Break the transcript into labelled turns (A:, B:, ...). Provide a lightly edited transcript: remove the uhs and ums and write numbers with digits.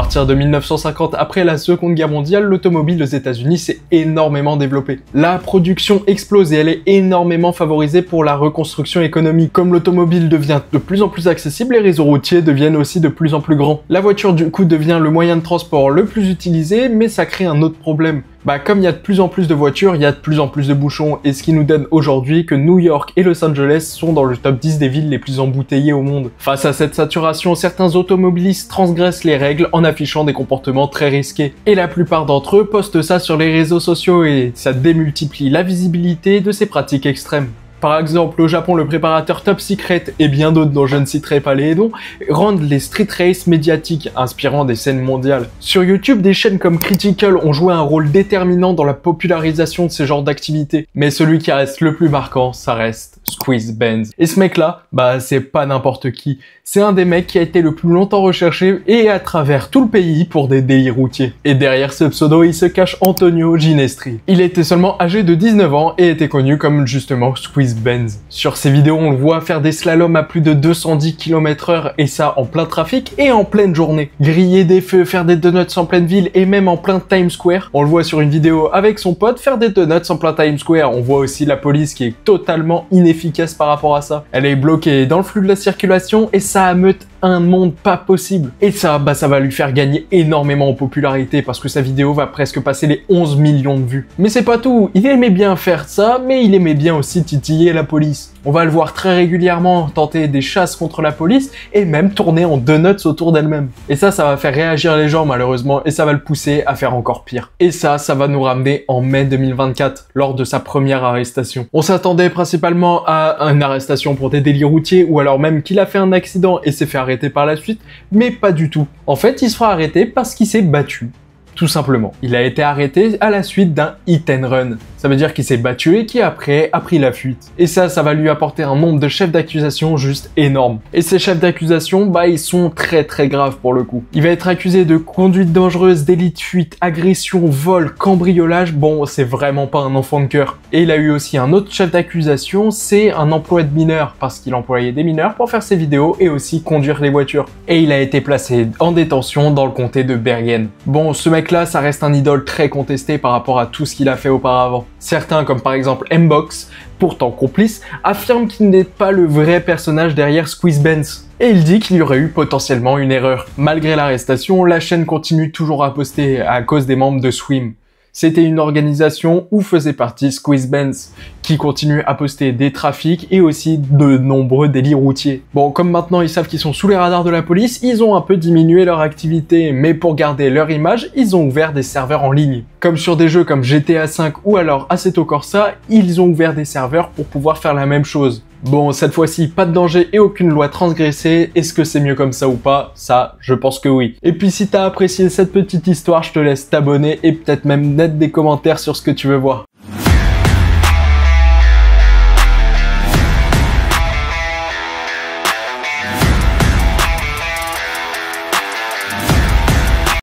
A: partir de 1950, après la Seconde Guerre mondiale, l'automobile aux États-Unis s'est énormément développée. La production explose et elle est énormément favorisée pour la reconstruction économique. Comme l'automobile devient de plus en plus accessible, les réseaux routiers deviennent aussi de plus en plus grands. La voiture du coup devient le moyen de transport le plus utilisé, mais ça crée un autre problème. Comme il y a de plus en plus de voitures, il y a de plus en plus de bouchons, et ce qui nous donne aujourd'hui que New York et Los Angeles sont dans le top 10 des villes les plus embouteillées au monde. Face à cette saturation, certains automobilistes transgressent les règles en affichant des comportements très risqués. Et la plupart d'entre eux postent ça sur les réseaux sociaux et ça démultiplie la visibilité de ces pratiques extrêmes. Par exemple, au Japon, le préparateur Top Secret et bien d'autres dont je ne citerai pas les noms rendent les street races médiatiques, inspirant des scènes mondiales. Sur YouTube, des chaînes comme Critical ont joué un rôle déterminant dans la popularisation de ce genre d'activités. Mais celui qui reste le plus marquant, ça reste Squeeze Benz. Et ce mec-là, c'est pas n'importe qui. C'est un des mecs qui a été le plus longtemps recherché et à travers tout le pays pour des délits routiers. Et derrière ce pseudo, il se cache Antonio Ginestri. Il était seulement âgé de 19 ans et était connu comme justement Squeeze Benz. Sur ses vidéos, on le voit faire des slaloms à plus de 210 km/h et ça en plein trafic et en pleine journée. Griller des feux, faire des donuts en pleine ville et même en plein Times Square. On le voit sur une vidéo avec son pote faire des donuts en plein Times Square. On voit aussi la police qui est totalement inefficace par rapport à ça. Elle est bloquée dans le flux de la circulation et ça ameute un monde pas possible. Et ça, ça va lui faire gagner énormément en popularité parce que sa vidéo va presque passer les 11 millions de vues. Mais c'est pas tout, il aimait bien faire ça, mais il aimait bien aussi titiller la police. On va le voir très régulièrement tenter des chasses contre la police et même tourner en donuts autour d'elle-même. Et ça va faire réagir les gens malheureusement et ça va le pousser à faire encore pire. Et ça va nous ramener en mai 2024 lors de sa première arrestation. On s'attendait principalement à une arrestation pour des délits routiers ou alors même qu'il a fait un accident et s'est fait arrêter par la suite, mais pas du tout. En fait, il se fera arrêter parce qu'il s'est battu. Tout simplement. Il a été arrêté à la suite d'un hit and run. Ça veut dire qu'il s'est battu et qui après a pris la fuite. Et ça va lui apporter un nombre de chefs d'accusation juste énorme. Et ces chefs d'accusation, ils sont très très graves pour le coup. Il va être accusé de conduite dangereuse, délit de fuite, agression, vol, cambriolage. Bon, c'est vraiment pas un enfant de cœur. Et il a eu aussi un autre chef d'accusation, c'est un emploi de mineur, parce qu'il employait des mineurs pour faire ses vidéos et aussi conduire les voitures. Et il a été placé en détention dans le comté de Bergen. Bon, ce mec-là, ça reste un idole très contesté par rapport à tout ce qu'il a fait auparavant. Certains, comme par exemple Mbox, pourtant complice, affirment qu'il n'est pas le vrai personnage derrière Squeeze Benz. Et il dit qu'il y aurait eu potentiellement une erreur. Malgré l'arrestation, la chaîne continue toujours à poster à cause des membres de Swim. C'était une organisation où faisait partie Squeeze Benz, qui continue à poster des trafics et aussi de nombreux délits routiers. Bon, comme maintenant ils savent qu'ils sont sous les radars de la police, ils ont un peu diminué leur activité, mais pour garder leur image, ils ont ouvert des serveurs en ligne. Comme sur des jeux comme GTA V ou alors Assetto Corsa, ils ont ouvert des serveurs pour pouvoir faire la même chose. Bon, cette fois-ci, pas de danger et aucune loi transgressée. Est-ce que c'est mieux comme ça ou pas? Ça, je pense que oui. Et puis si t'as apprécié cette petite histoire, je te laisse t'abonner et peut-être même mettre des commentaires sur ce que tu veux voir.